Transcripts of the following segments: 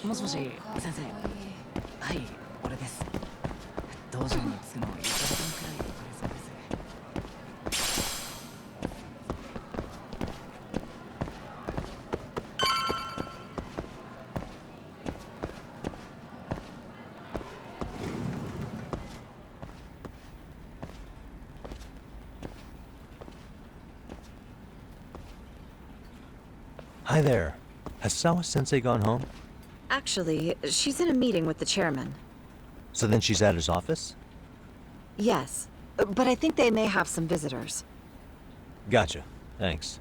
もしもし、先生。はい、俺です。道場に着くの1時間くらい遅れそうです。Hi there. Has Sawa-sensei gone home? Actually, she's in a meeting with the chairman. So then she's at his office? Yes, but I think they may have some visitors. Gotcha. Thanks.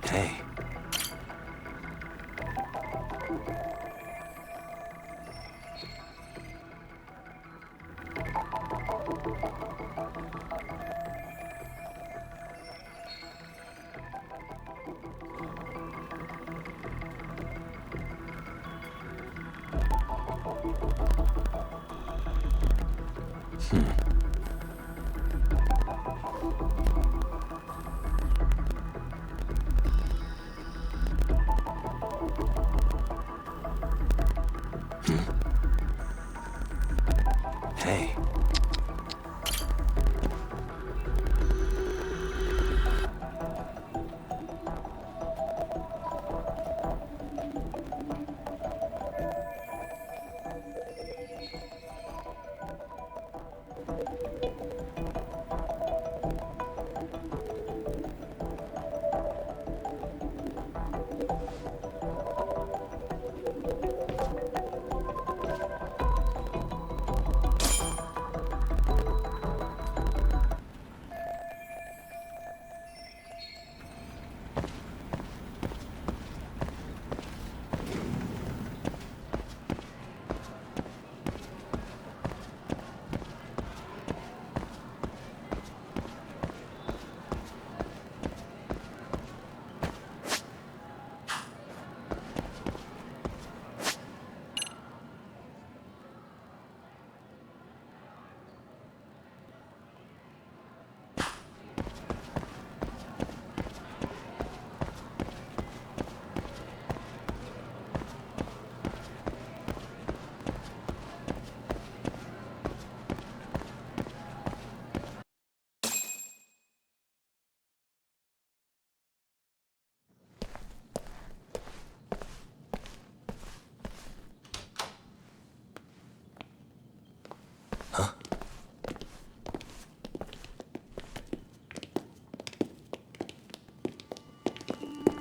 Hey. Hey.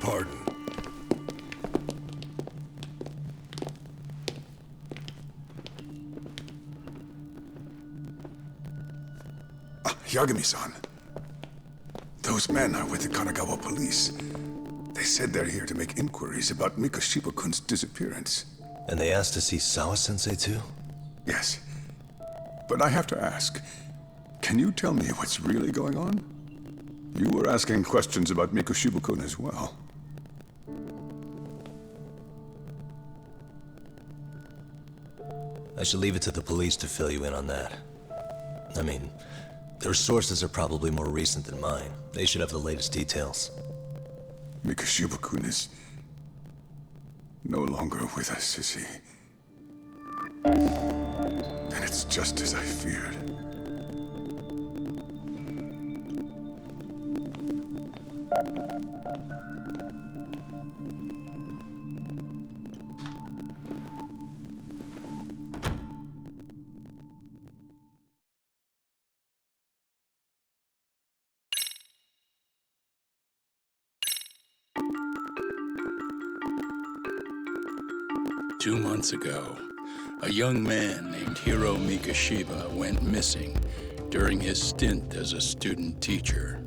Pardon. Yagami-san. Those men are with the Kanagawa police. They said they're here to make inquiries about Mikoshiba-kun's disappearance. And they asked to see Sawa-sensei too? Yes. But I have to ask, can you tell me what's really going on? You were asking questions about Mikoshiba-kun as well. I should leave it to the police to fill you in on that. I mean, their sources are probably more recent than mine. They should have the latest details. Mikoshiba-kun is no longer with us, is he? And it's just as I feared. Two months ago, a young man named Hiro Mikoshiba went missing during his stint as a student teacher.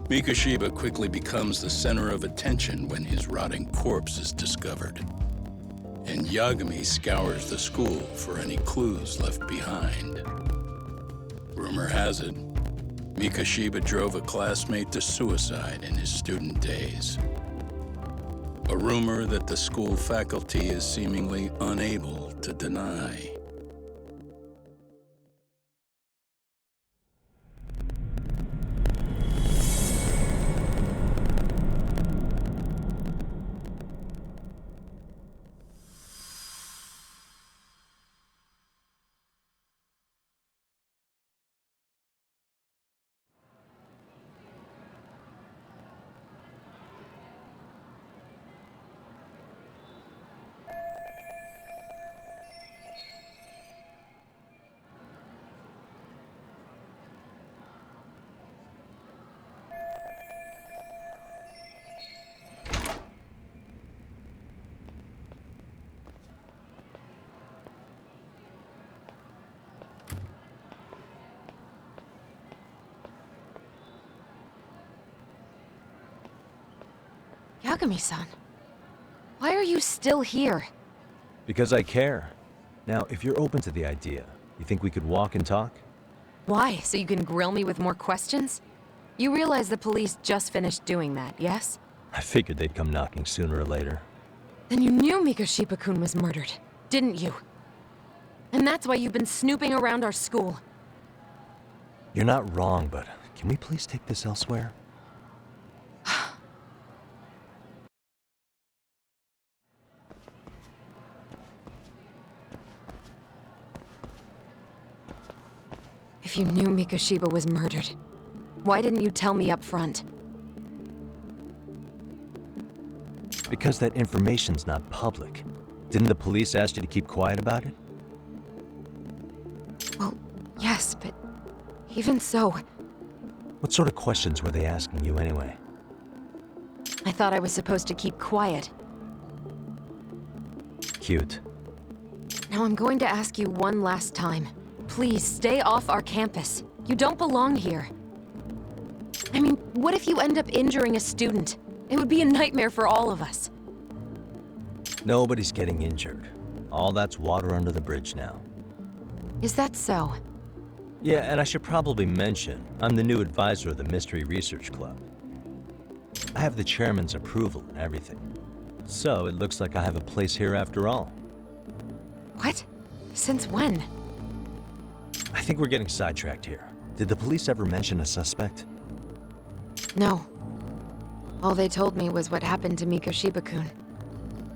Mikoshiba quickly becomes the center of attention when his rotting corpse is discovered. And Yagami scours the school for any clues left behind. Rumor has it, Mikoshiba drove a classmate to suicide in his student days. A rumor that the school faculty is seemingly unable to deny. Yagami-san, why are you still here? Because I care. Now, if you're open to the idea, you think we could walk and talk? Why? So you can grill me with more questions? You realize the police just finished doing that, yes? I figured they'd come knocking sooner or later. Then you knew Mikoshiba-kun was murdered, didn't you? And that's why you've been snooping around our school. You're not wrong, but can we please take this elsewhere? If you knew Mikoshiba was murdered, why didn't you tell me up front? Because that information's not public. Didn't the police ask you to keep quiet about it? Well, yes, but even so, What sort of questions were they asking you anyway? I thought I was supposed to keep quiet. Cute. Now I'm going to ask you one last time. Please, stay off our campus. You don't belong here. I mean, what if you end up injuring a student? It would be a nightmare for all of us. Nobody's getting injured. All that's water under the bridge now. Is that so? Yeah, and I should probably mention, I'm the new advisor of the Mystery Research Club. I have the chairman's approval and everything. So, it looks like I have a place here after all. What? Since when? I think we're getting sidetracked here. Did the police ever mention a suspect? No. All they told me was what happened to Mikoshiba-kun.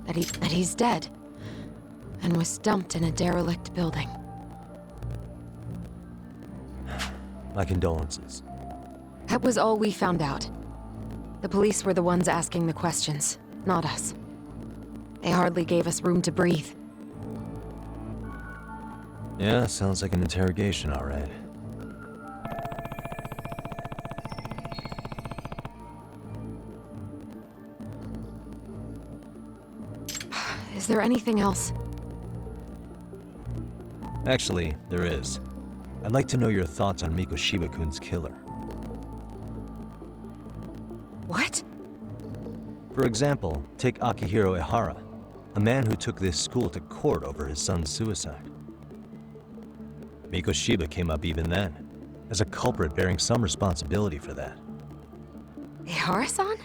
That he's dead. And was dumped in a derelict building. My condolences. That was all we found out. The police were the ones asking the questions, not us. They hardly gave us room to breathe. Yeah, sounds like an interrogation, all right. Is there anything else? Actually, there is. I'd like to know your thoughts on Mikoshiba-kun's killer. What? For example, take Akihiro Ihara, a man who took this school to court over his son's suicide. Mikoshiba came up even then, as a culprit bearing some responsibility for that. Ihara-san?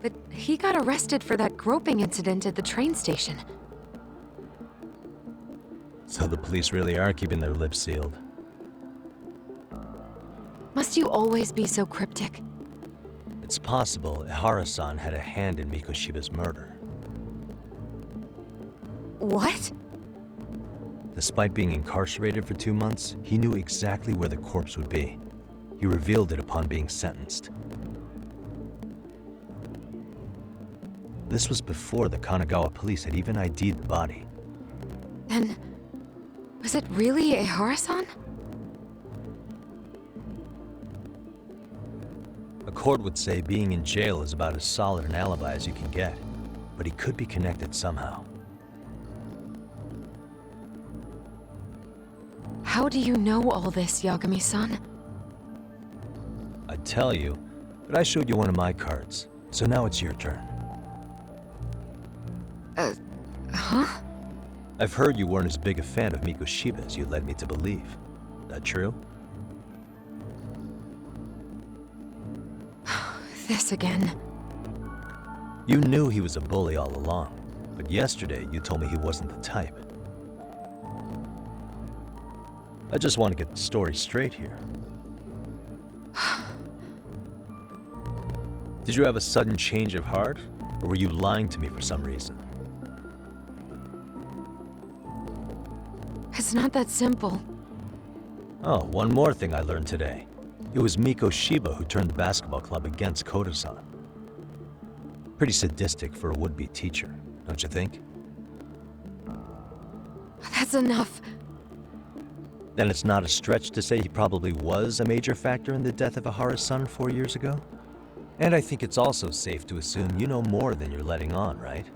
But he got arrested for that groping incident at the train station. So the police really are keeping their lips sealed. Must you always be so cryptic? It's possible Ihara-san had a hand in Mikoshiba's murder. What? Despite being incarcerated for 2 months, he knew exactly where the corpse would be. He revealed it upon being sentenced. This was before the Kanagawa police had even ID'd the body. Then, was it really Ihara-san? A court would say being in jail is about as solid an alibi as you can get, but he could be connected somehow. How do you know all this, Yagami-san? I'd tell you, but I showed you one of my cards, so now it's your turn. Huh? I've heard you weren't as big a fan of Mikoshiba as you led me to believe. That true? this again? You knew he was a bully all along, but yesterday you told me he wasn't the type. I just want to get the story straight here. Did you have a sudden change of heart, or were you lying to me for some reason? It's not that simple. Oh, one more thing I learned today. It was Miko Shiba who turned the basketball club against Koto-san. Pretty sadistic for a would-be teacher, don't you think? That's enough. Then it's not a stretch to say he probably was a major factor in the death of Ahara's son 4 years ago? And I think it's also safe to assume you know more than you're letting on, right?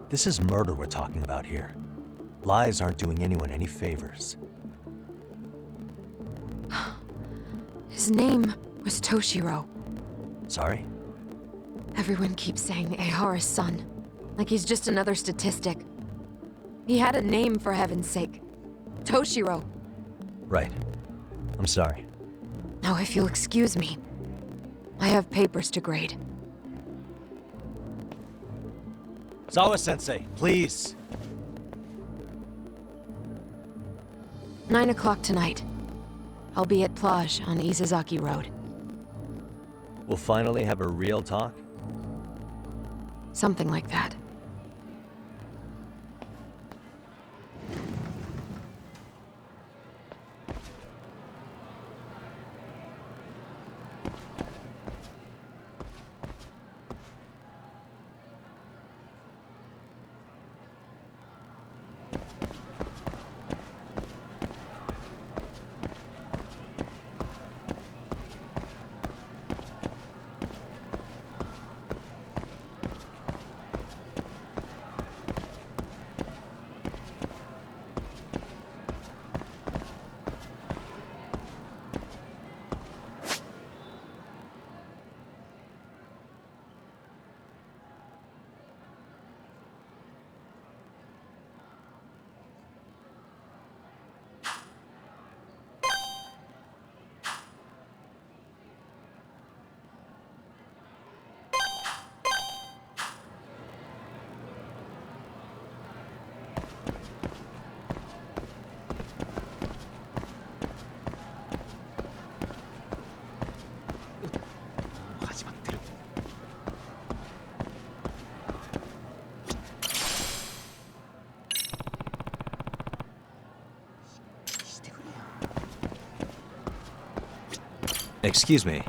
This is murder we're talking about here. Lies aren't doing anyone any favors. His name was Toshiro. Sorry? Everyone keeps saying Ehara's son, like he's just another statistic. He had a name, for heaven's sake. Toshiro. Right. I'm sorry. Now, if you'll excuse me, I have papers to grade. Zawa-sensei, please! 9 o'clock tonight. I'll be at Plage on Isazaki Road. We'll finally have a real talk? Something like that. Excuse me.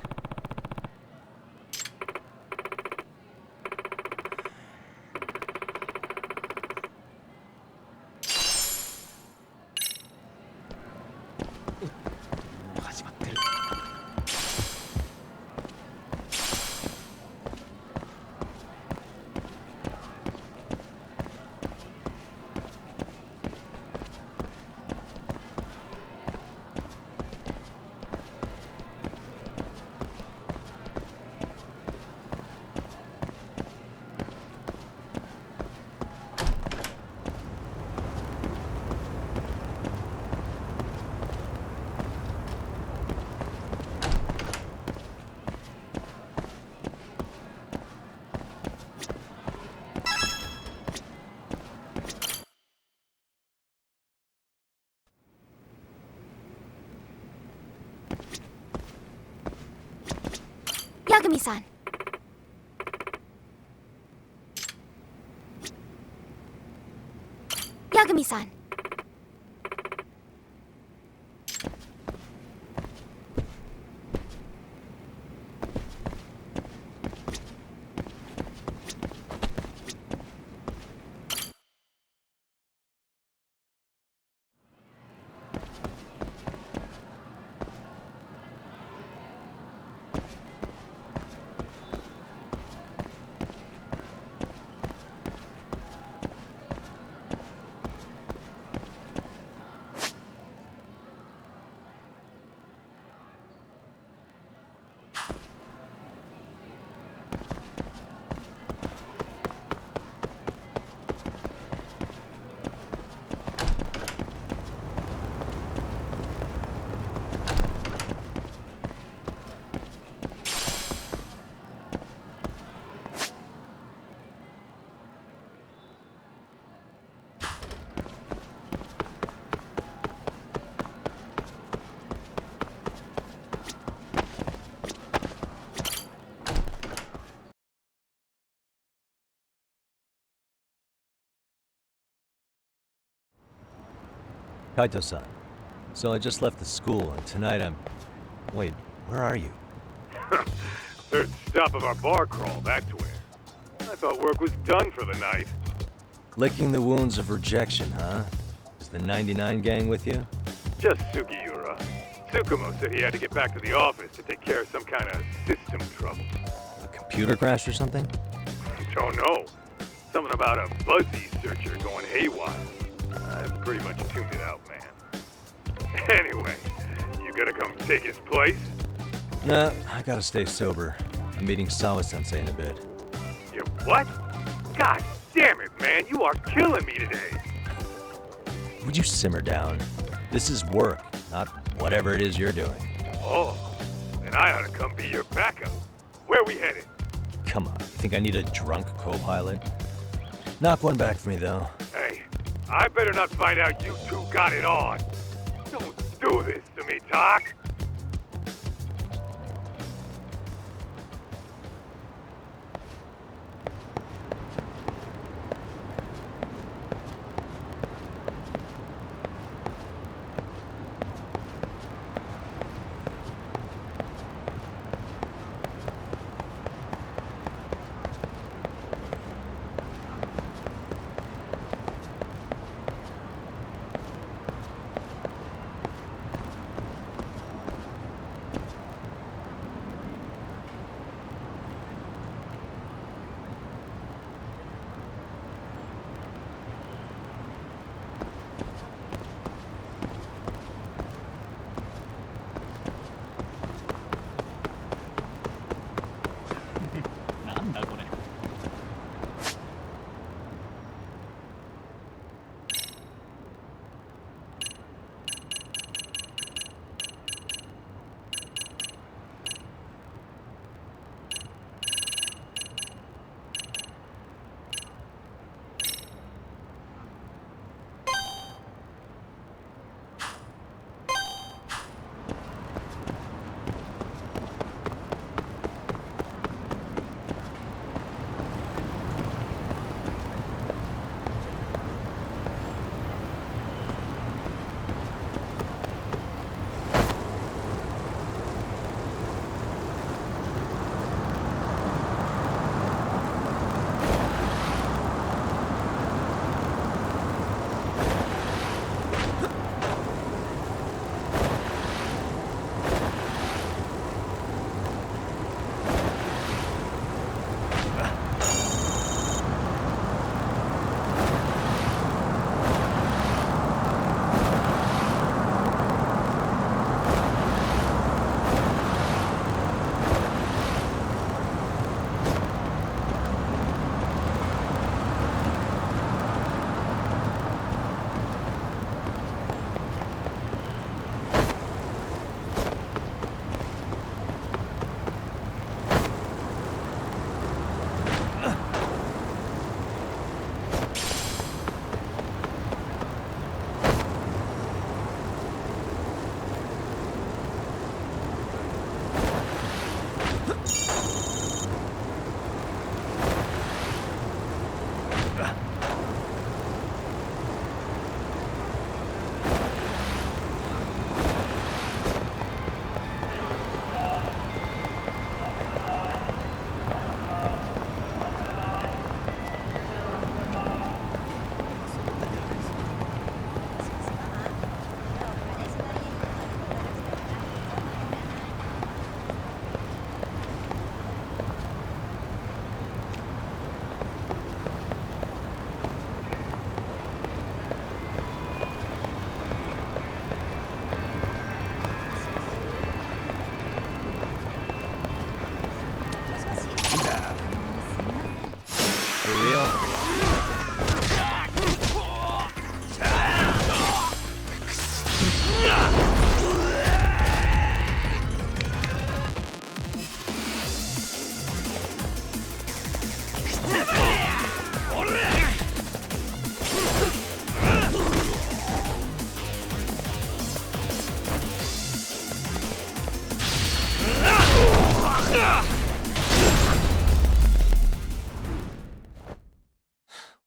Yagami-san. Yagami-san. Kaito-san. So I just left the school, and tonight I'm... Wait, where are you? Third stop of our bar crawl, that's where. I thought work was done for the night. Licking the wounds of rejection, huh? Is the 99 gang with you? Just Sugiura. Tsukumo said he had to get back to the office to take care of some kind of system trouble. A computer crash or something? Don't know. Something about a fuzzy searcher going haywire. I've pretty much tuned it out, man. Anyway, you gonna come take his place? Nah, I gotta stay sober. I'm meeting Sawa-sensei in a bit. You what? God damn it, man, you are killing me today. Would you simmer down? This is work, not whatever it is you're doing. Oh, then I ought to come be your backup. Where we headed? Come on, you think I need a drunk co-pilot? Knock one back for me, though. Hey, I better not find out you two got it on. Don't do this to me, Doc.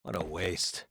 What a waste.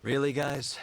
Really, guys?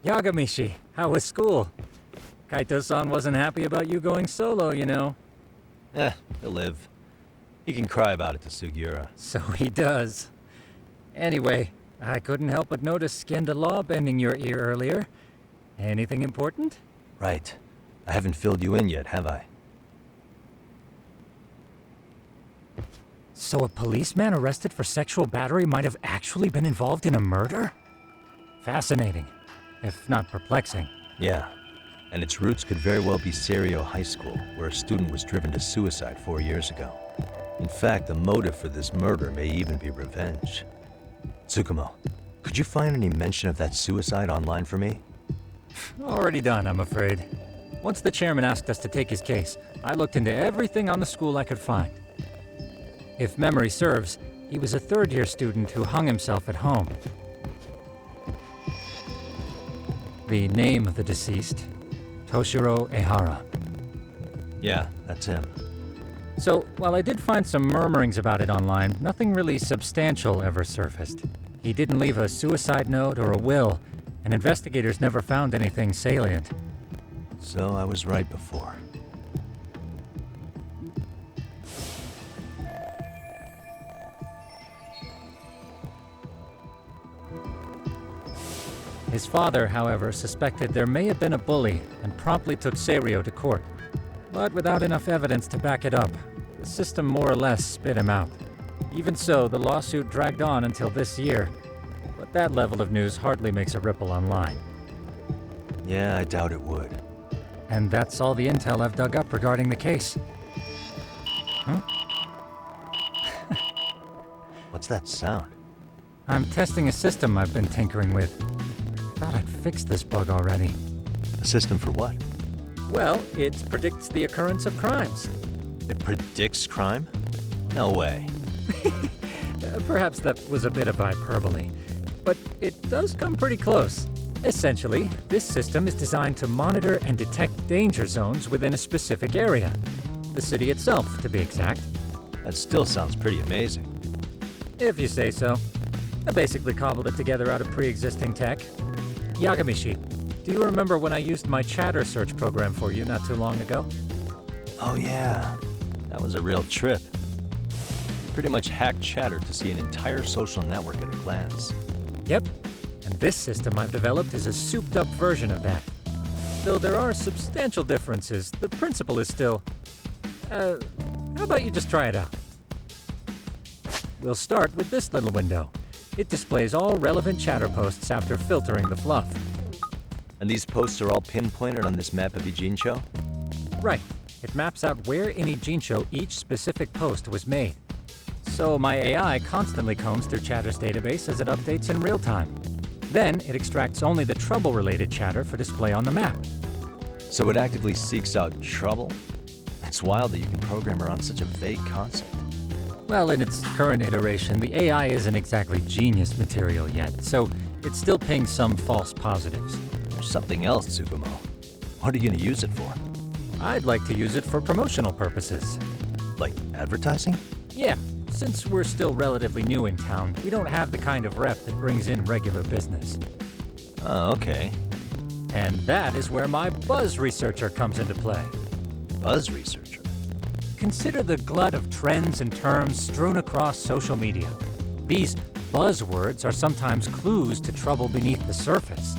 Yagamishi, how was school? Kaito-san wasn't happy about you going solo, you know. He'll live. He can cry about it to Sugiura. So he does. Anyway, I couldn't help but notice Skenda Law bending your ear earlier. Anything important? Right. I haven't filled you in yet, have I? So a policeman arrested for sexual battery might have actually been involved in a murder? Fascinating, if not perplexing. Yeah. And its roots could very well be Serio High School, where a student was driven to suicide 4 years ago. In fact, the motive for this murder may even be revenge. Tsukumo, could you find any mention of that suicide online for me? Already done, I'm afraid. Once the chairman asked us to take his case, I looked into everything on the school I could find. If memory serves, he was a third-year student who hung himself at home. The name of the deceased, Toshiro Ehara. Yeah, that's him. So, while I did find some murmurings about it online, nothing really substantial ever surfaced. He didn't leave a suicide note or a will, and investigators never found anything salient. So I was right before. His father, however, suspected there may have been a bully and promptly took Serio to court. But without enough evidence to back it up, the system more or less spit him out. Even so, the lawsuit dragged on until this year. But that level of news hardly makes a ripple online. Yeah, I doubt it would. And that's all the intel I've dug up regarding the case. Huh? What's that sound? I'm testing a system I've been tinkering with. Thought I'd fixed this bug already. A system for what? Well, it predicts the occurrence of crimes. It predicts crime? No way. Perhaps that was a bit of hyperbole, but it does come pretty close. Essentially, this system is designed to monitor and detect danger zones within a specific area. The city itself, to be exact. That still sounds pretty amazing. If you say so. I basically cobbled it together out of pre-existing tech. Yagamishi, do you remember when I used my chatter search program for you not too long ago? Oh yeah, that was a real trip. Pretty much hacked Chatter to see an entire social network at a glance. Yep, and this system I've developed is a souped-up version of that. Though there are substantial differences, the principle is still... how about you just try it out? We'll start with this little window. It displays all relevant chatter posts after filtering the fluff. And these posts are all pinpointed on this map of Ijincho? Right. It maps out where in Ijincho each specific post was made. So my AI constantly combs through Chatter's database as it updates in real time. Then it extracts only the trouble-related chatter for display on the map. So it actively seeks out trouble? It's wild that you can program around such a vague concept. Well, in its current iteration, the AI isn't exactly genius material yet, so it still pings some false positives. There's something else, Tsukumo. What are you gonna use it for? I'd like to use it for promotional purposes. Like advertising? Yeah, since we're still relatively new in town, we don't have the kind of rep that brings in regular business. Oh, okay. And that is where my buzz researcher comes into play. Buzz researcher? Consider the glut of trends and terms strewn across social media. These buzzwords are sometimes clues to trouble beneath the surface.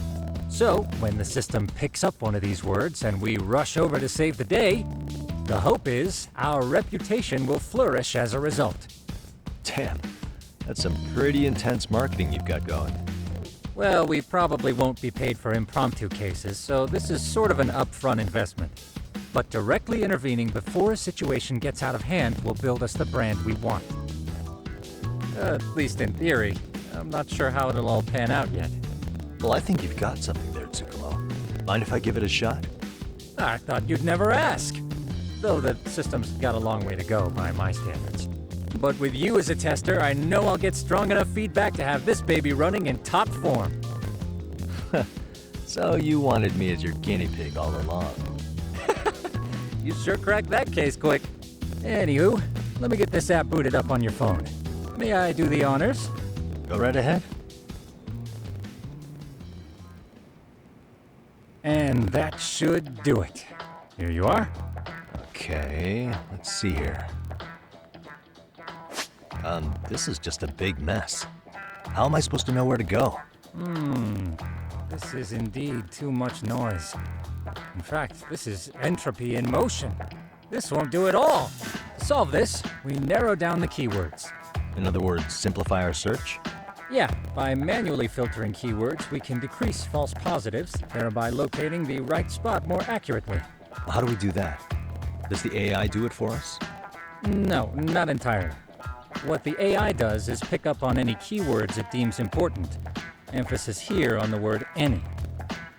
So, when the system picks up one of these words and we rush over to save the day, the hope is our reputation will flourish as a result. Damn, that's some pretty intense marketing you've got going. Well, we probably won't be paid for impromptu cases, so this is sort of an upfront investment. But directly intervening before a situation gets out of hand will build us the brand we want. At least in theory. I'm not sure how it'll all pan out yet. Well, I think you've got something there, Tsukumo. Mind if I give it a shot? I thought you'd never ask. Though the system's got a long way to go by my standards. But with you as a tester, I know I'll get strong enough feedback to have this baby running in top form. So you wanted me as your guinea pig all along. You sure cracked that case quick. Anywho, let me get this app booted up on your phone. May I do the honors? Go right ahead. And that should do it. Here you are. Okay, let's see here. This is just a big mess. How am I supposed to know where to go? This is indeed too much noise. In fact, this is entropy in motion. This won't do it all. To solve this, we narrow down the keywords. In other words, simplify our search? Yeah, by manually filtering keywords, we can decrease false positives, thereby locating the right spot more accurately. How do we do that? Does the AI do it for us? No, not entirely. What the AI does is pick up on any keywords it deems important. Emphasis here on the word any.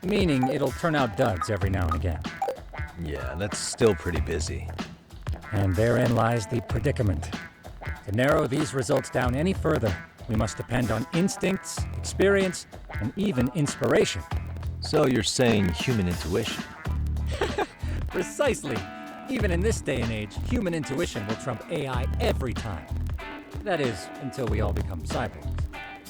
Meaning it'll turn out duds every now and again. Yeah, that's still pretty busy. And therein lies the predicament. To narrow these results down any further, we must depend on instincts, experience, and even inspiration. So you're saying human intuition? Precisely. Even in this day and age, human intuition will trump AI every time. That is, until we all become cyborgs.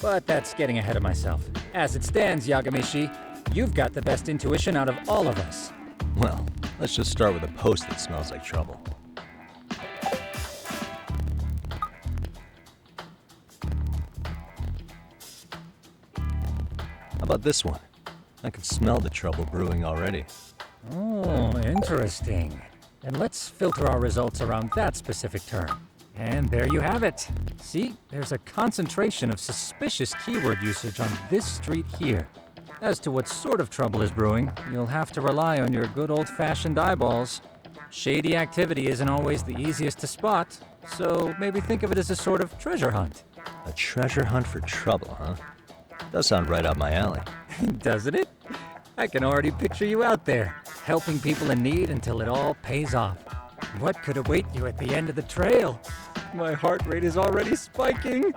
But that's getting ahead of myself. As it stands, Yagamishi, you've got the best intuition out of all of us. Well, let's just start with a post that smells like trouble. How about this one? I can smell the trouble brewing already. Oh, interesting. And let's filter our results around that specific term. And there you have it. See, there's a concentration of suspicious keyword usage on this street here. As to what sort of trouble is brewing, you'll have to rely on your good old-fashioned eyeballs. Shady activity isn't always the easiest to spot, so maybe think of it as a sort of treasure hunt. A treasure hunt for trouble, huh? Does sound right up my alley. Doesn't it? I can already picture you out there, helping people in need until it all pays off. What could await you at the end of the trail? My heart rate is already spiking.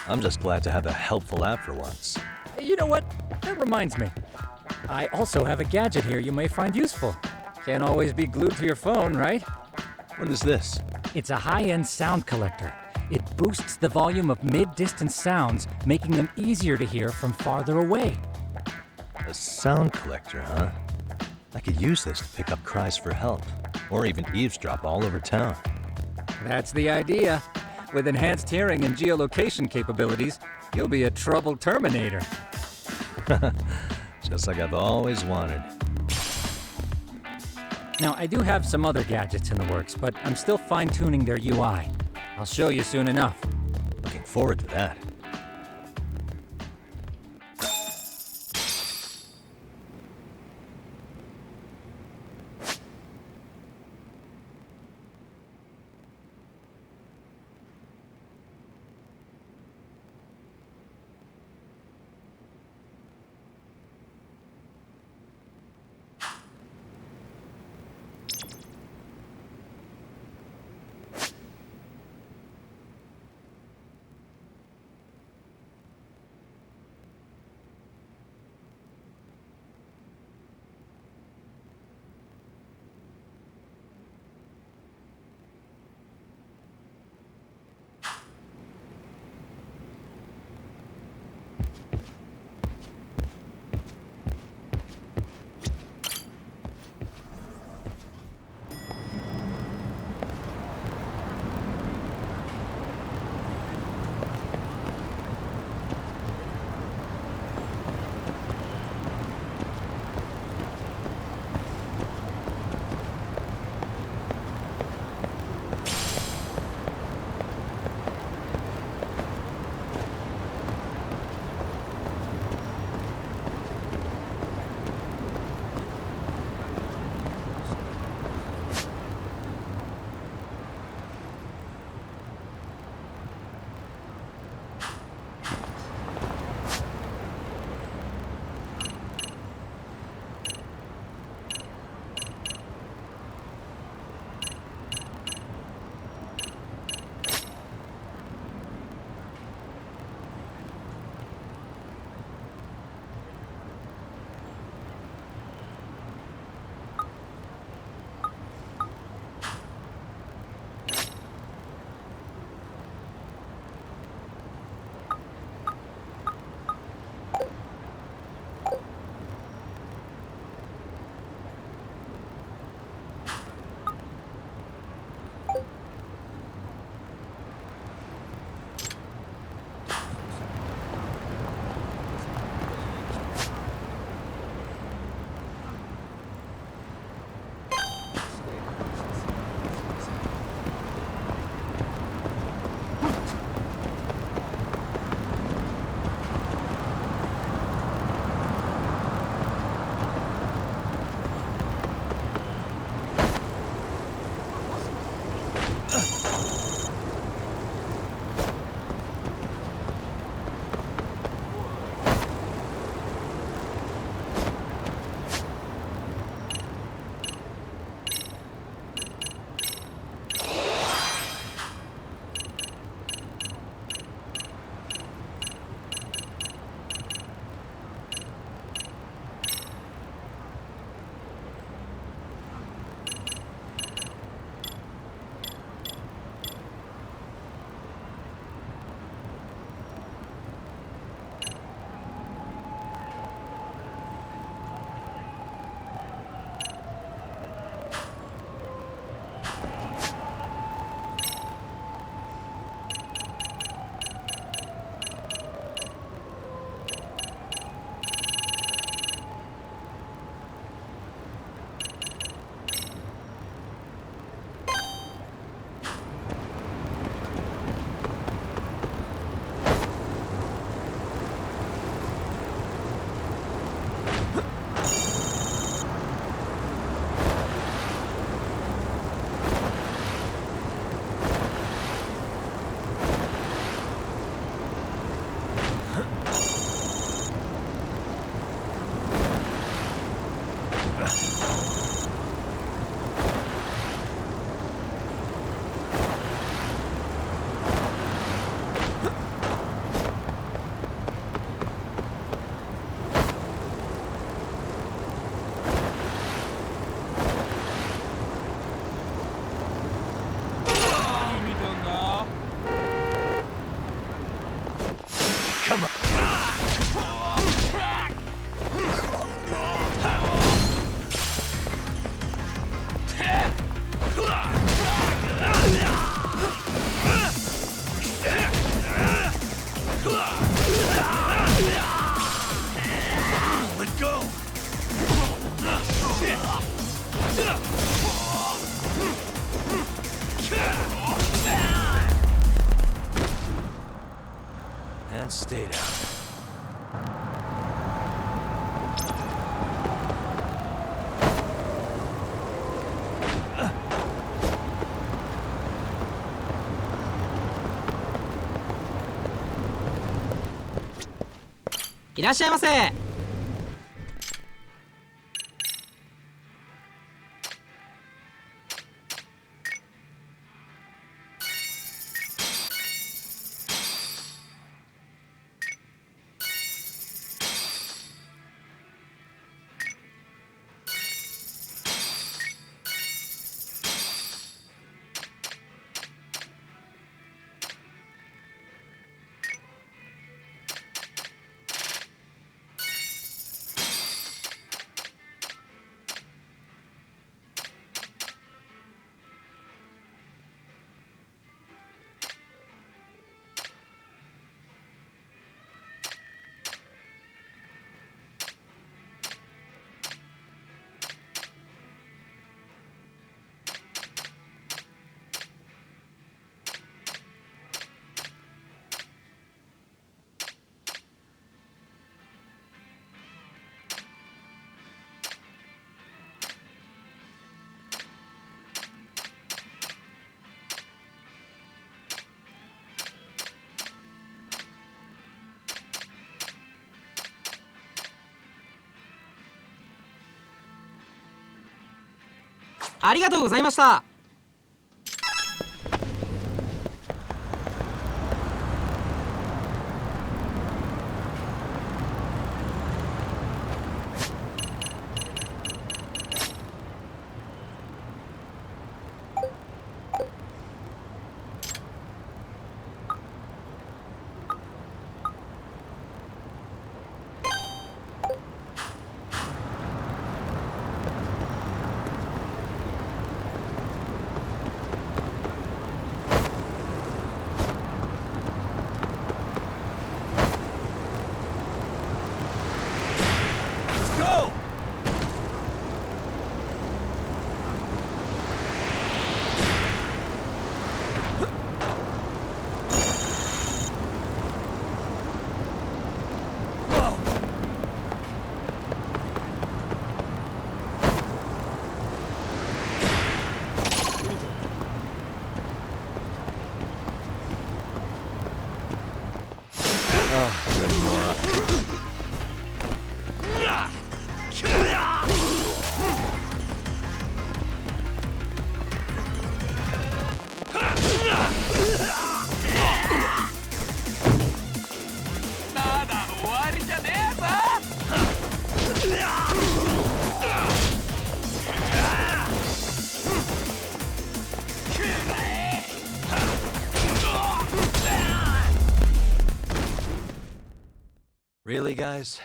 I'm just glad to have a helpful app for once. You know what? That reminds me. I also have a gadget here you may find useful. Can't always be glued to your phone, right? What is this? It's a high-end sound collector. It boosts the volume of mid-distance sounds, making them easier to hear from farther away. A sound collector, huh? I could use this to pick up cries for help, or even eavesdrop all over town. That's the idea. With enhanced hearing and geolocation capabilities, you'll be a trouble terminator. Just like I've always wanted. Now, I do have some other gadgets in the works, but I'm still fine-tuning their UI. I'll show you soon enough. Looking forward to that. And stay down.いらっしゃいませ。ありがとうございました。Really, guys?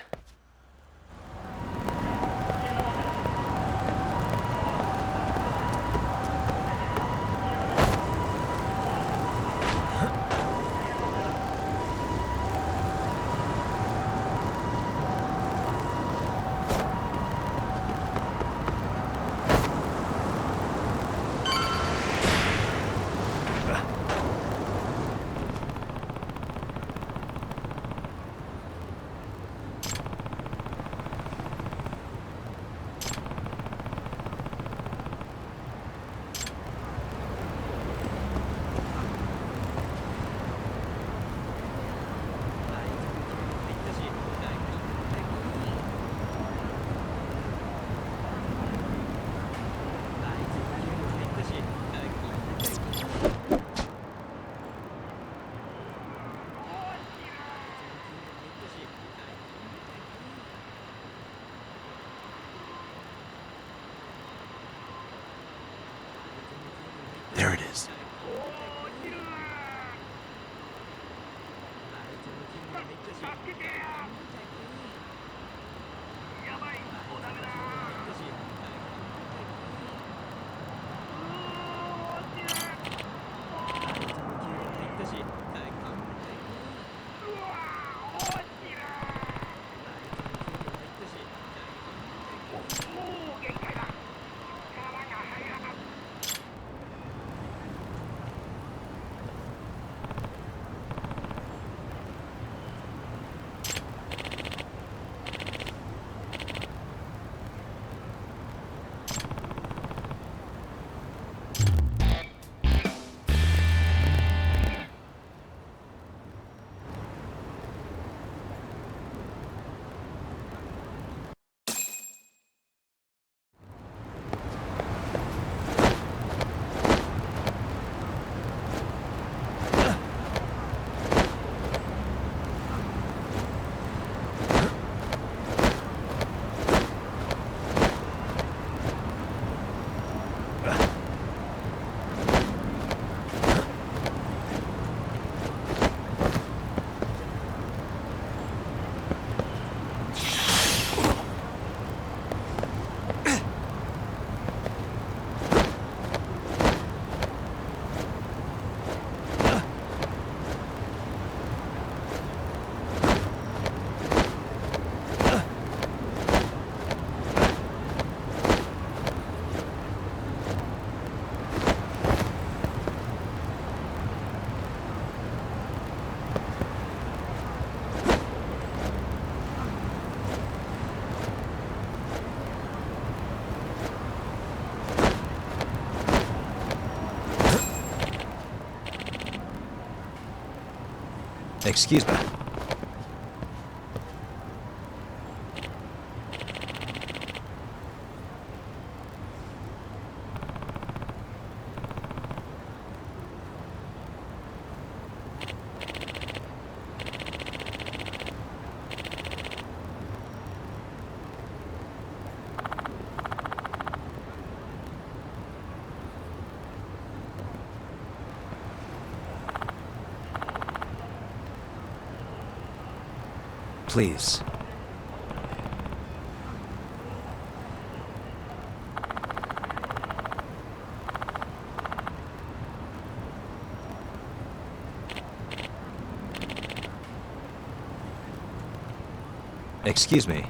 Excuse me. Please. Excuse me.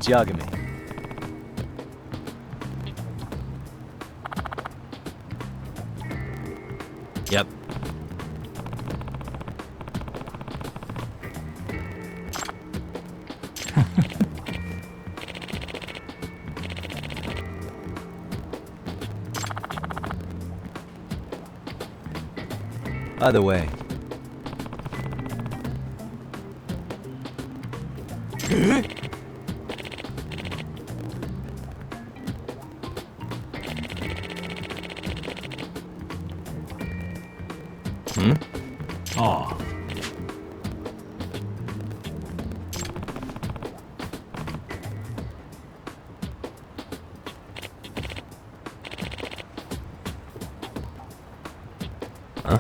Yagami. Yep. By the way. Oh. Huh?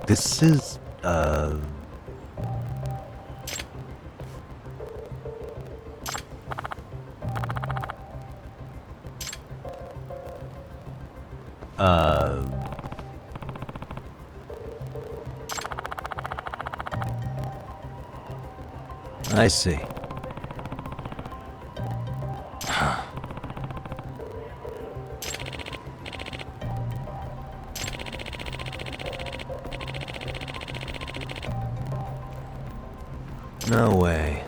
This is, I see. No way.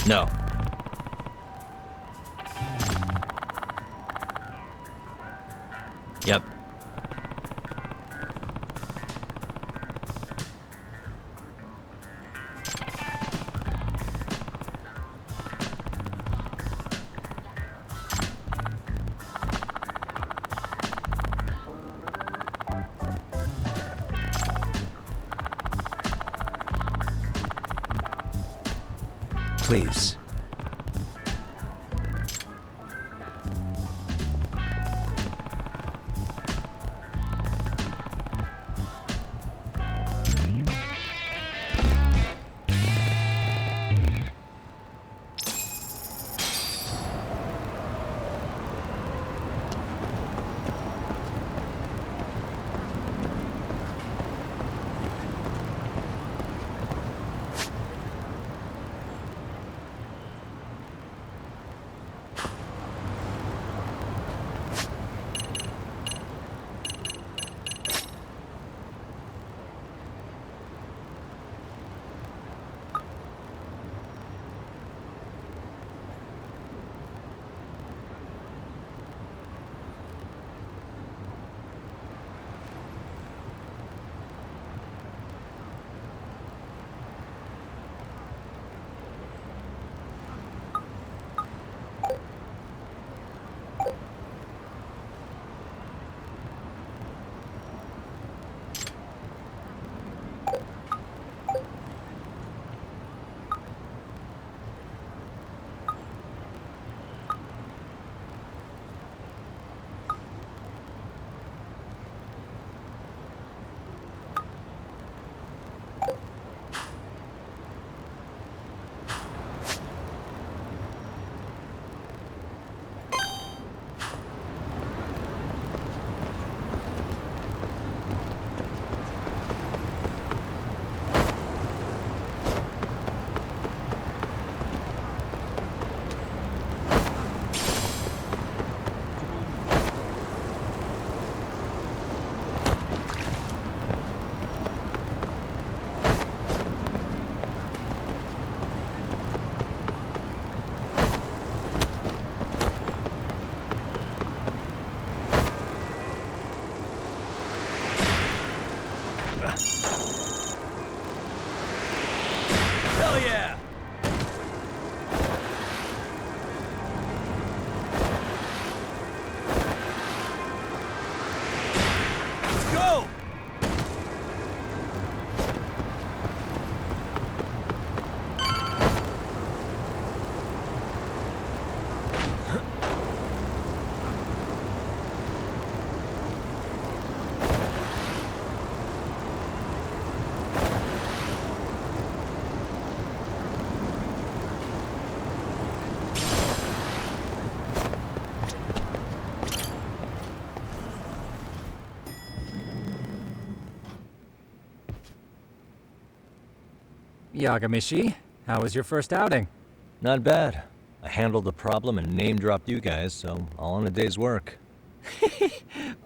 No. Yep. Please. Hell yeah! Let's go! Yagamishi, how was your first outing? Not bad. I handled the problem and name-dropped you guys, so all in a day's work.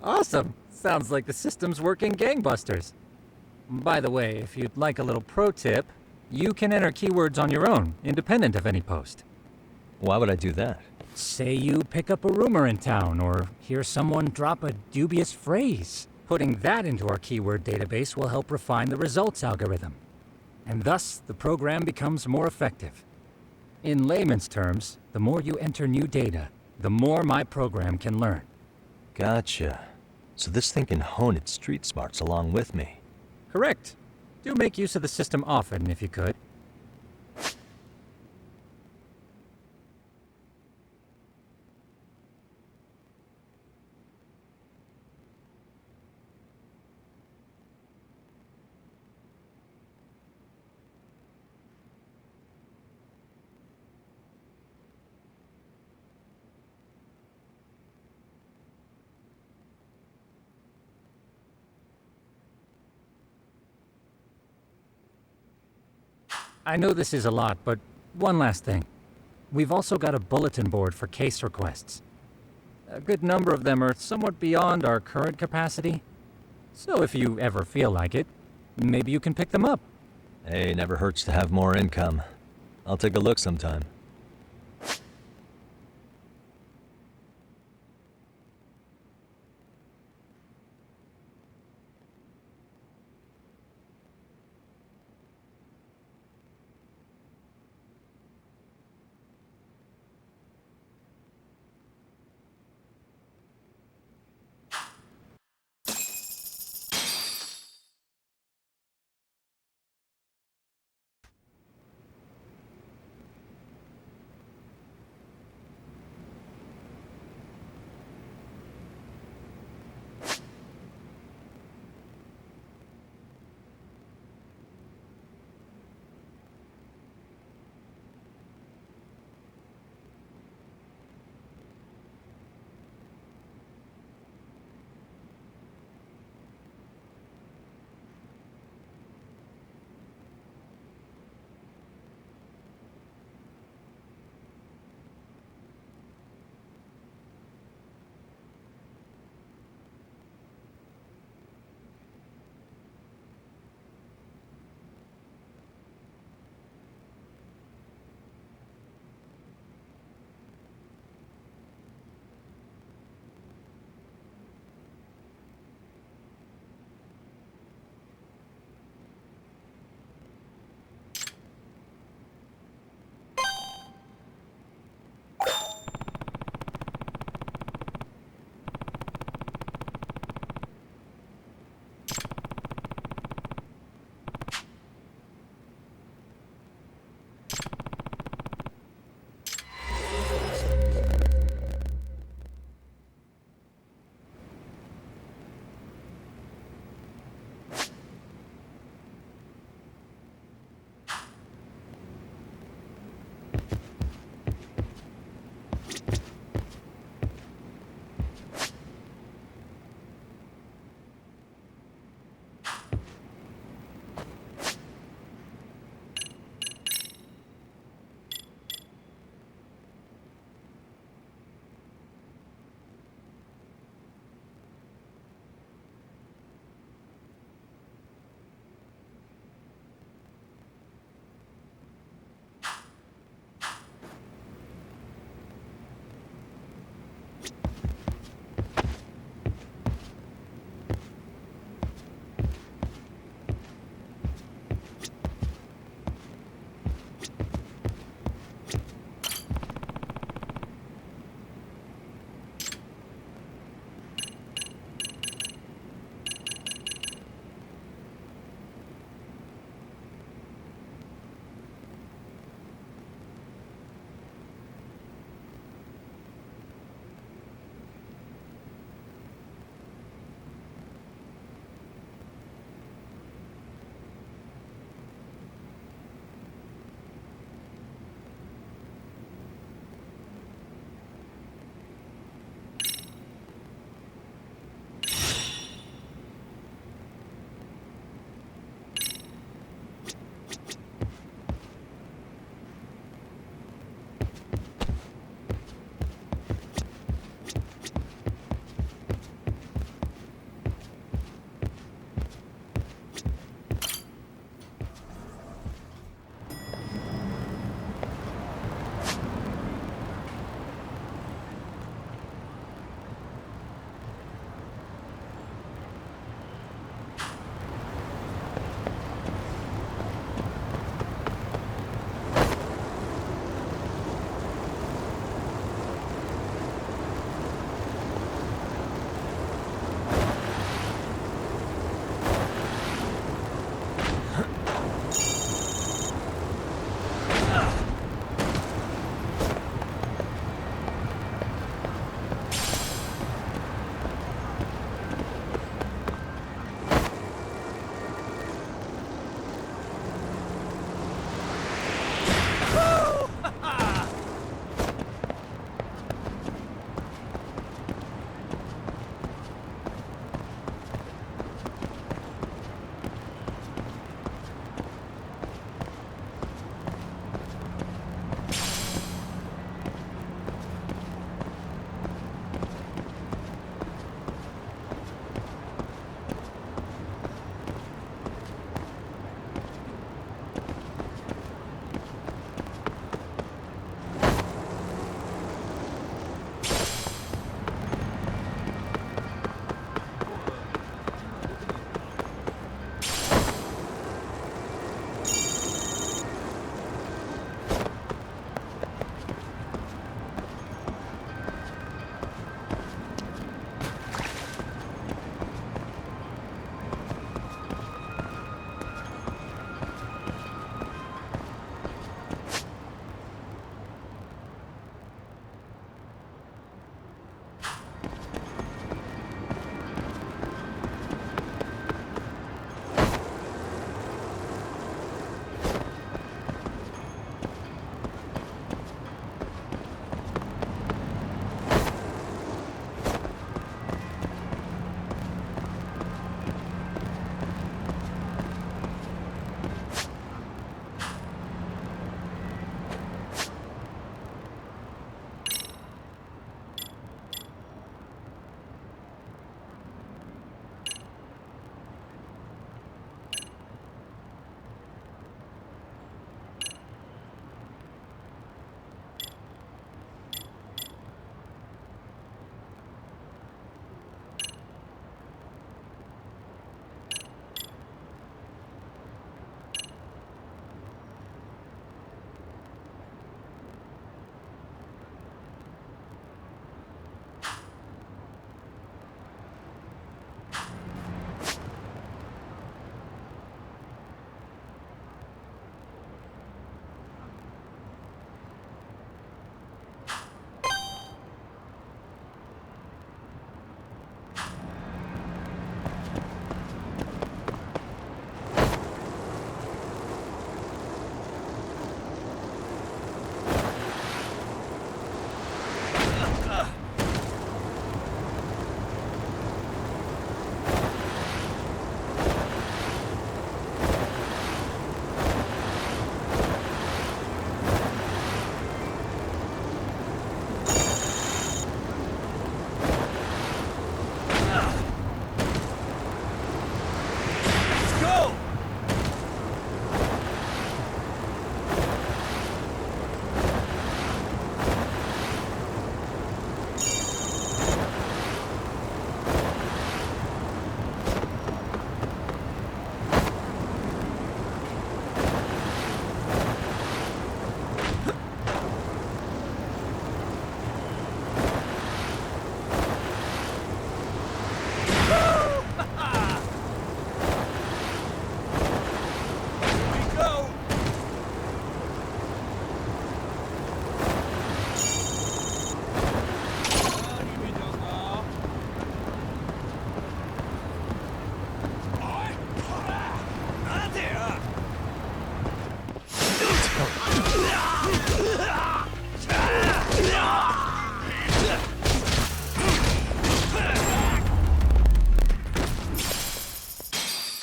Awesome! Sounds like the system's working gangbusters. By the way, if you'd like a little pro tip, you can enter keywords on your own, independent of any post. Why would I do that? Say you pick up a rumor in town, or hear someone drop a dubious phrase. Putting that into our keyword database will help refine the results algorithm. And thus, the program becomes more effective. In layman's terms, the more you enter new data, the more my program can learn. Gotcha. So this thing can hone its street smarts along with me. Correct. Do make use of the system often, if you could. I know this is a lot, but one last thing. We've also got a bulletin board for case requests. A good number of them are somewhat beyond our current capacity. So if you ever feel like it, maybe you can pick them up. Hey, never hurts to have more income. I'll take a look sometime.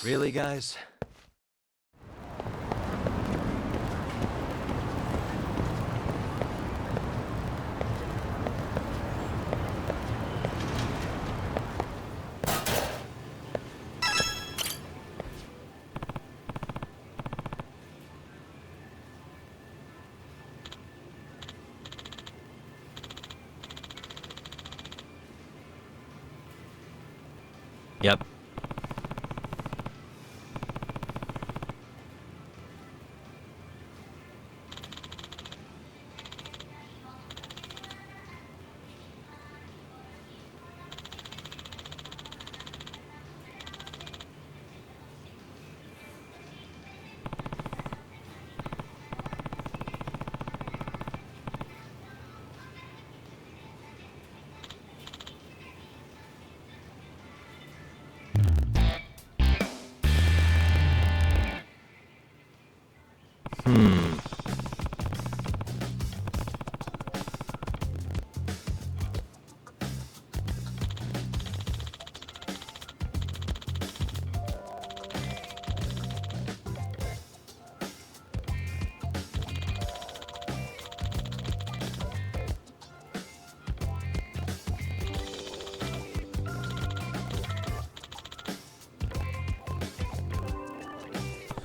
Really, guys? Yep.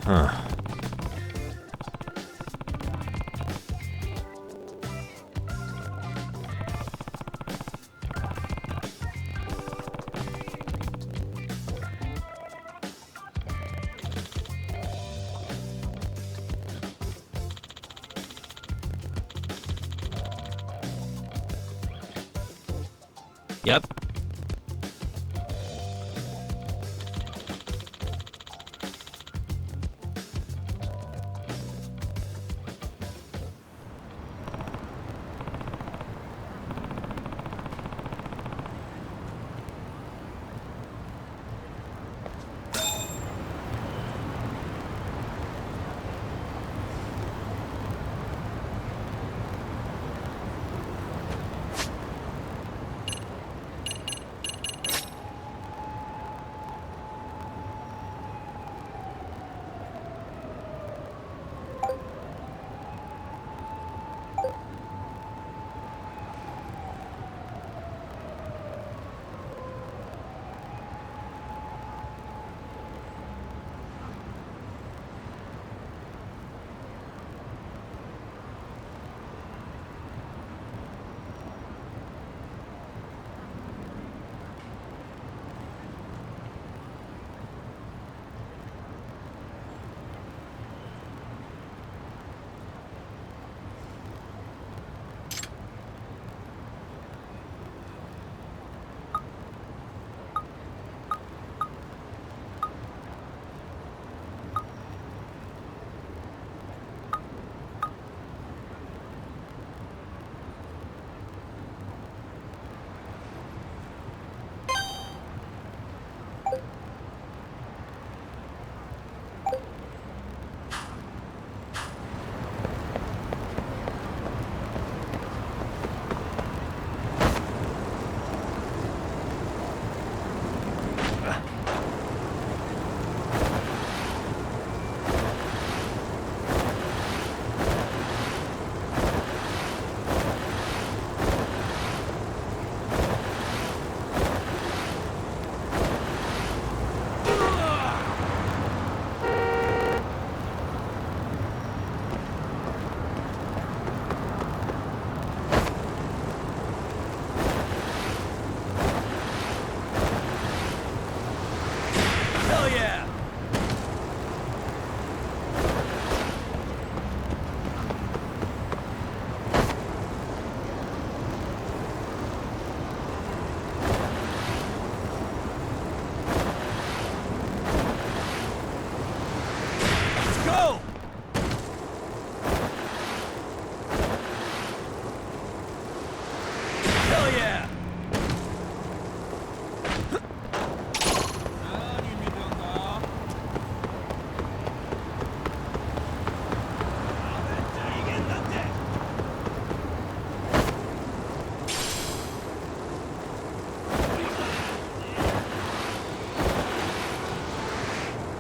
Huh. Yep.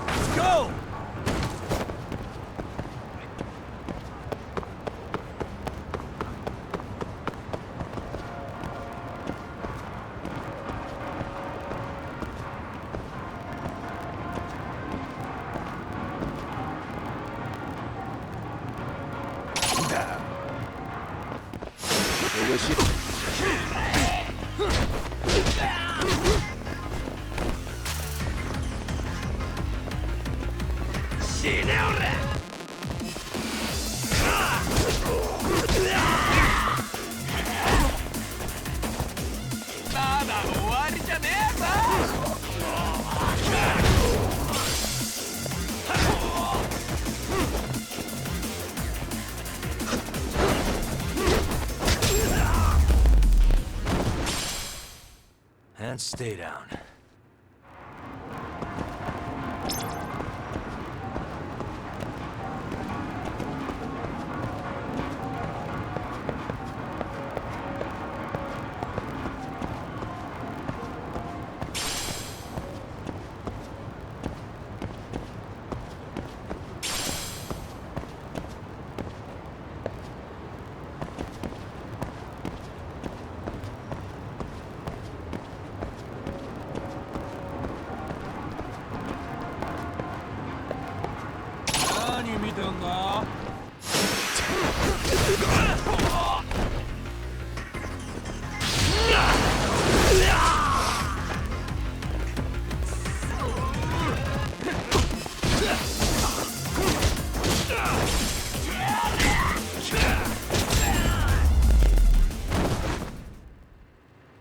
Let's go! And stay down.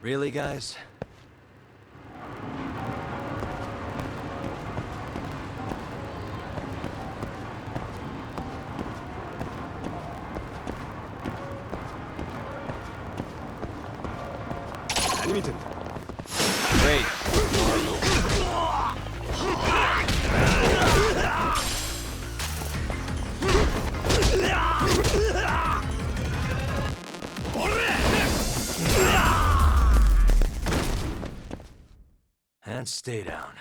Really, guys? Great. And stay down.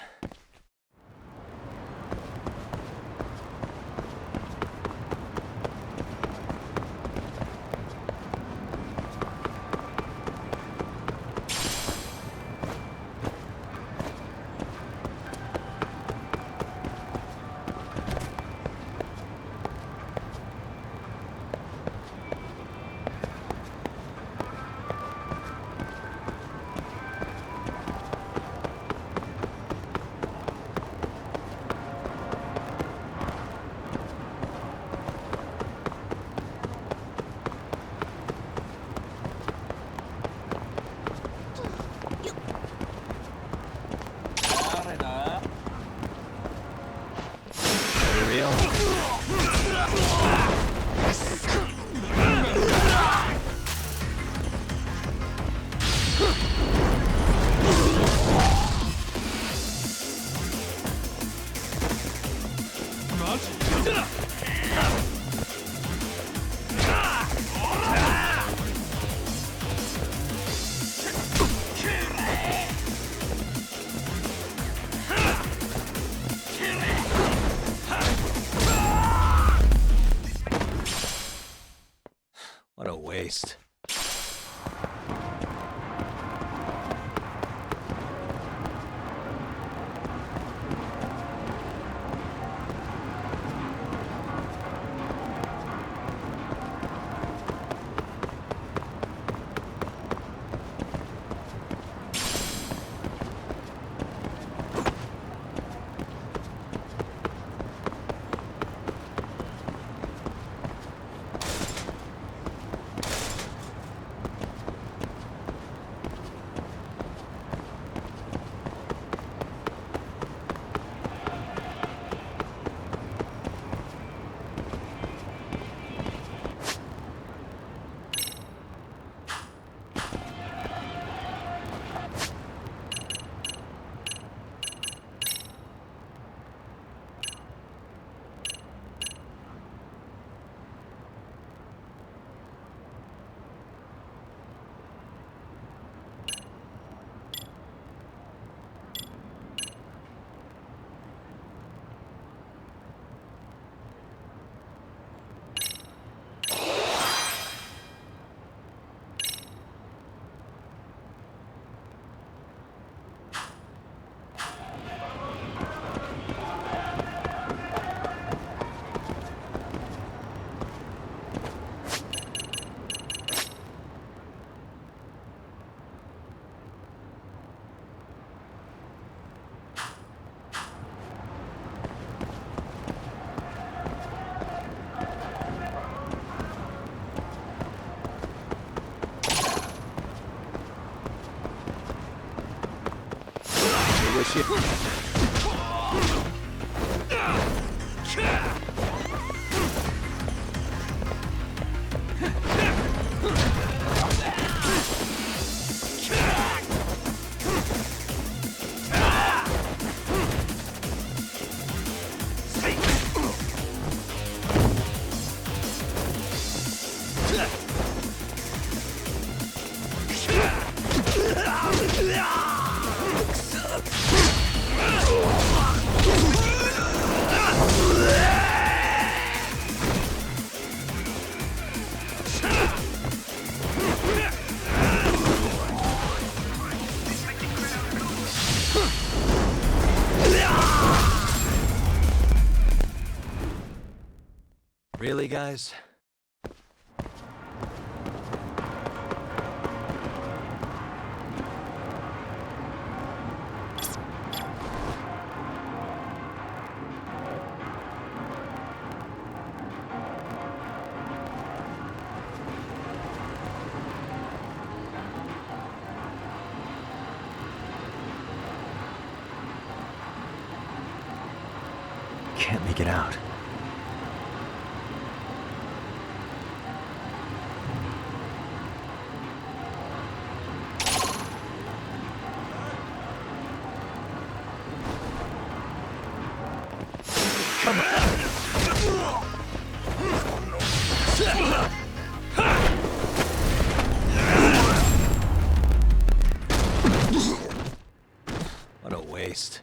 What a waste. Really, guys? Can't make it out. What a waste.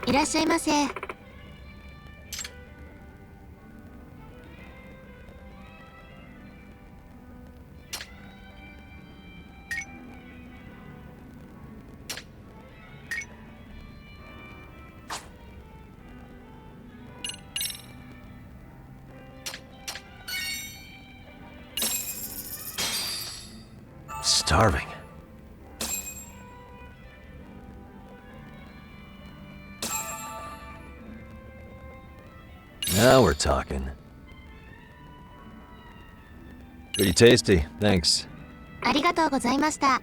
いらっしゃいませ。starving. Now we're talking. Pretty tasty, thanks. ありがとうございました。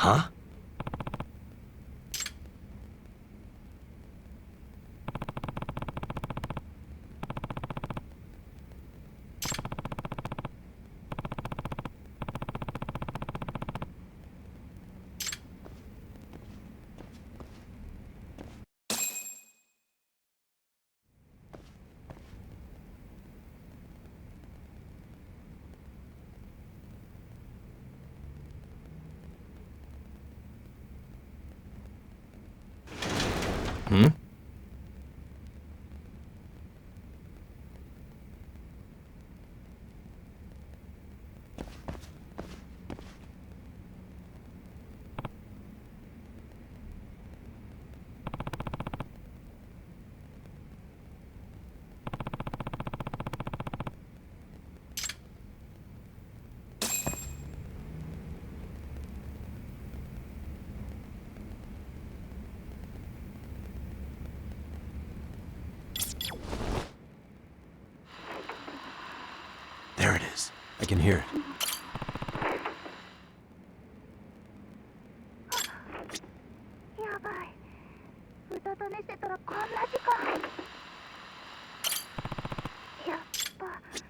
Huh? Hmm? There it is. I can hear it. やばい。うたた寝してたらこんな時間。やっぱ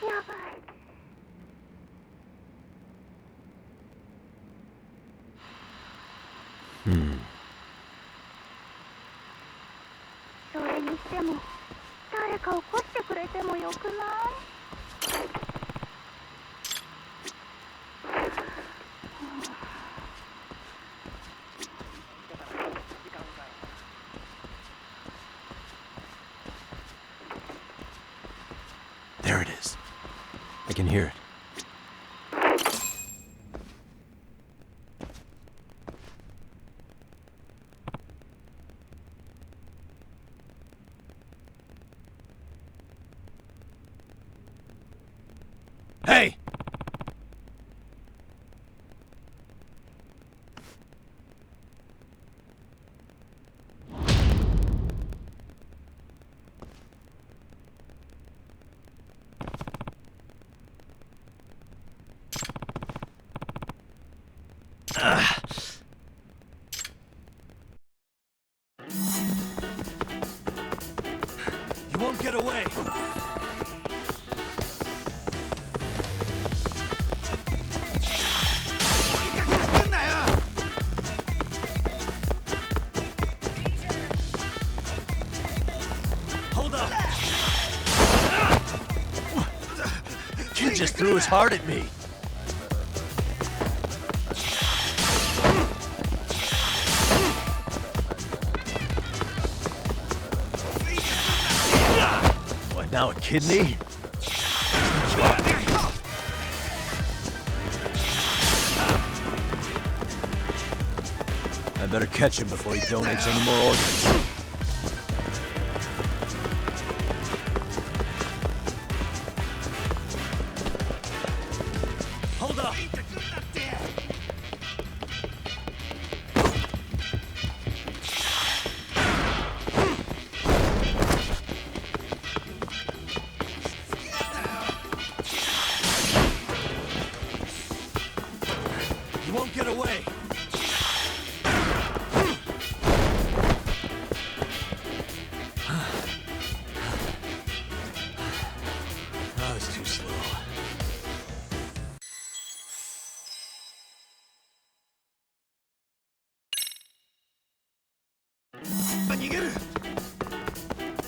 やばい。それにしても誰か起こしてくれてもよくない？There it is. I can hear it. Hey! You won't get away! Hold up! Kid just threw his heart at me! What, now a kidney? I better catch him before he donates any more organs. Hold up! You won't get away! That was too slow.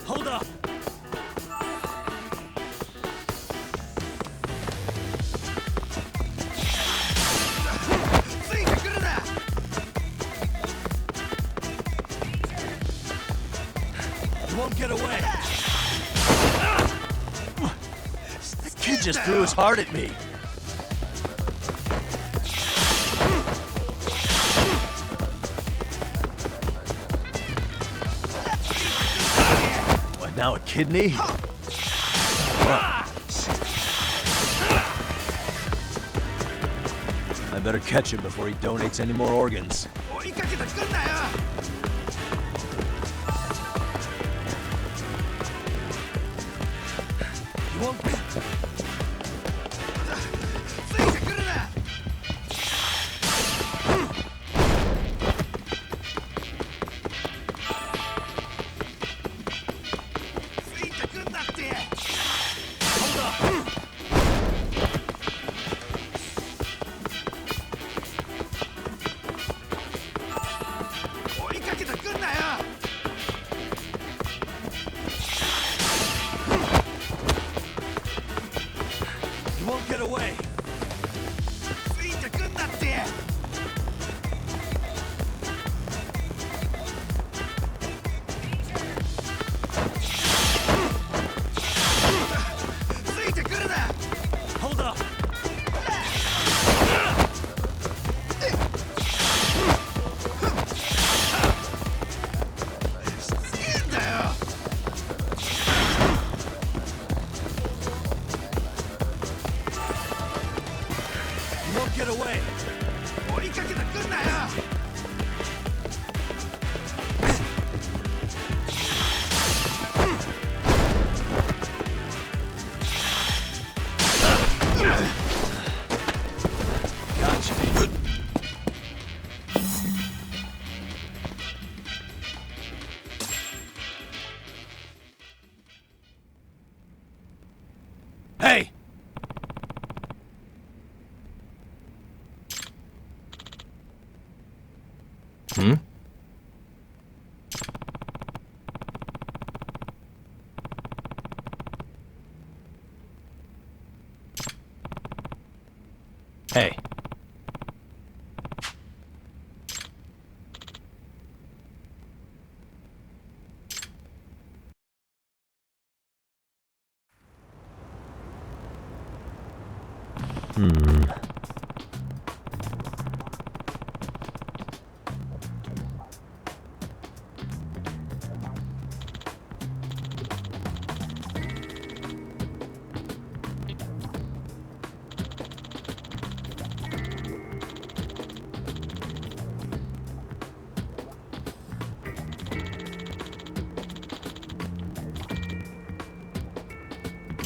Hold up! You won't get away! The kid just threw his heart at me! What, now a kidney? I better catch him before he donates any more organs. You won't get... You won't get away! Hold up! You won't get away! Gotcha. Hey! Hmm? Hey.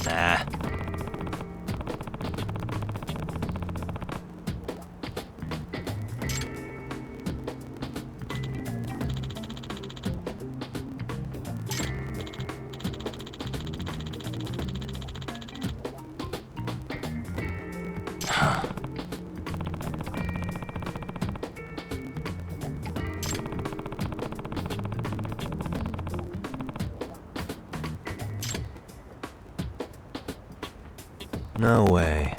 Nah. No way.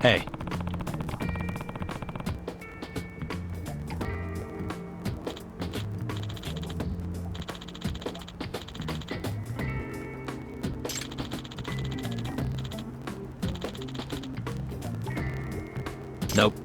Hey. Nope.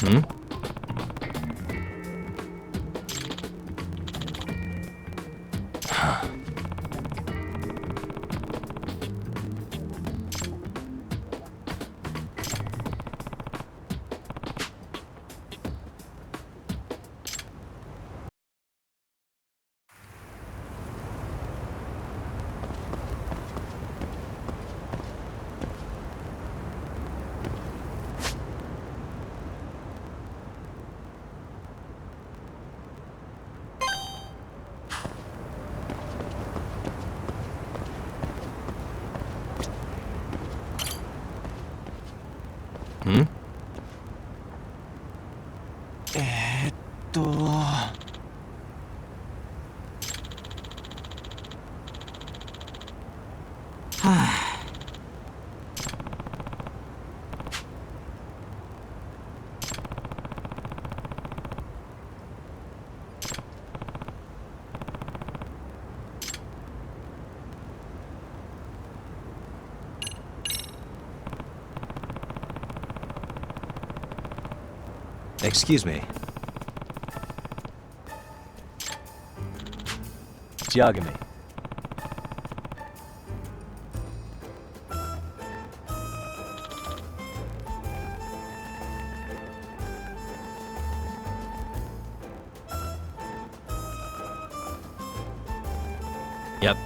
Hmm? Hmm? は Excuse me. Geogamy. Yep.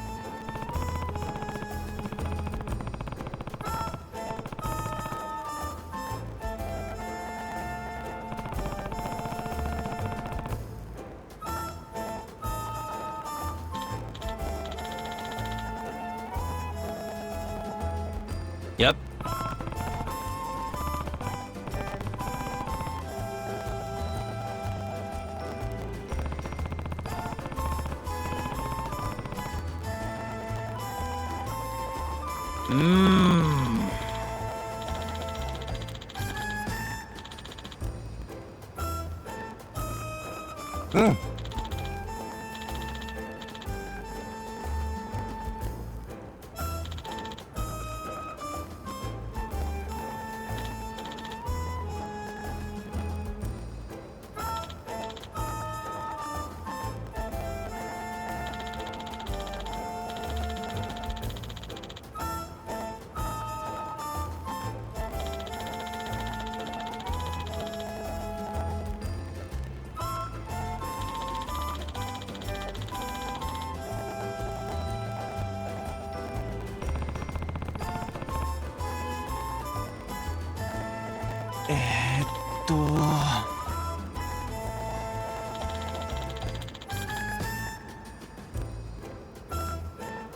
Yep. Mmm. Mm.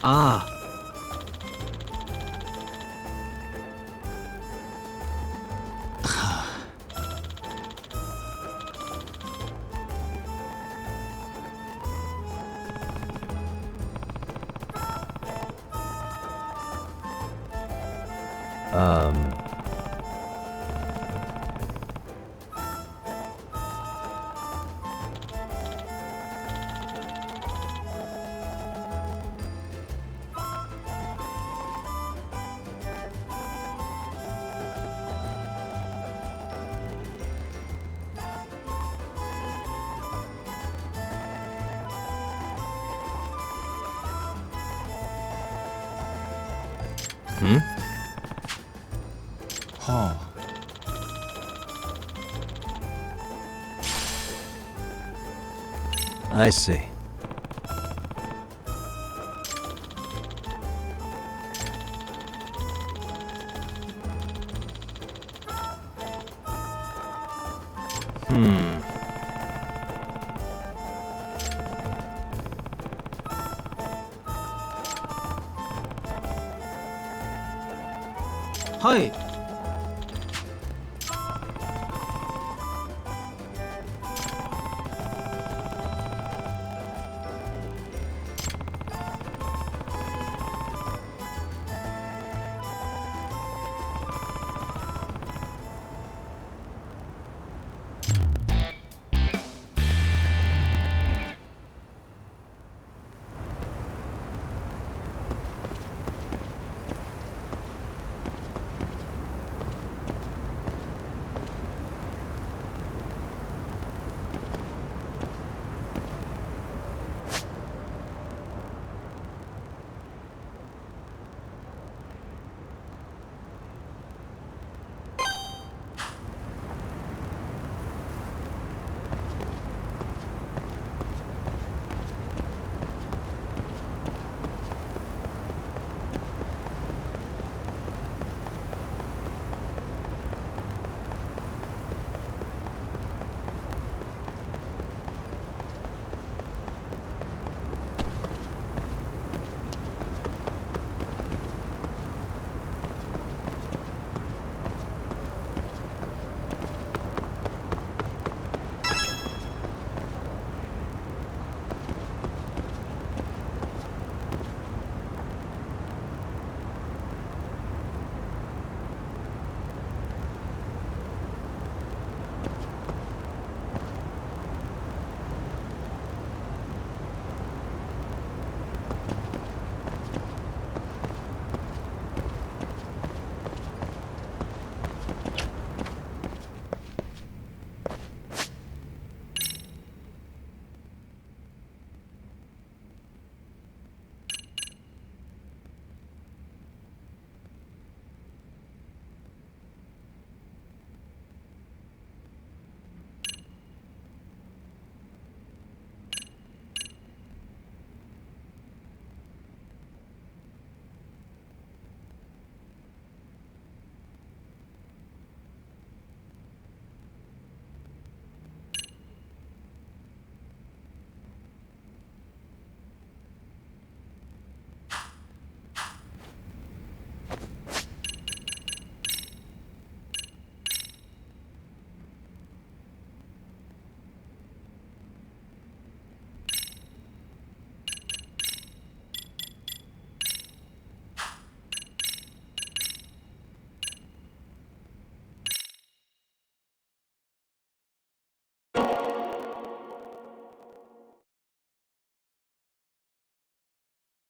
Ah. Hmm? Huh. I see. Hi.